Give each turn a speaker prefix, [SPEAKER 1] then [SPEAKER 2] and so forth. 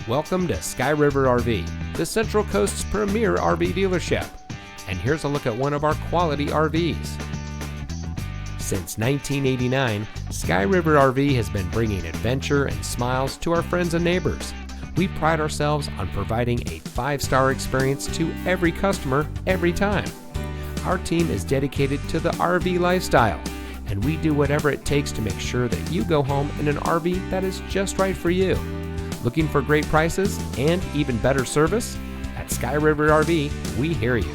[SPEAKER 1] Welcome to Sky River RV, the Central Coast's premier RV dealership. And here's a look at one of our quality RVs. Since 1989, Sky River RV has been bringing adventure and smiles to our friends and neighbors. We pride ourselves on providing a 5-star experience to every customer every time. Our team is dedicated to the RV lifestyle, and we do whatever it takes to make sure that you go home in an RV that is just right for you. Looking for great prices and even better service? At Sky River RV, we hear you.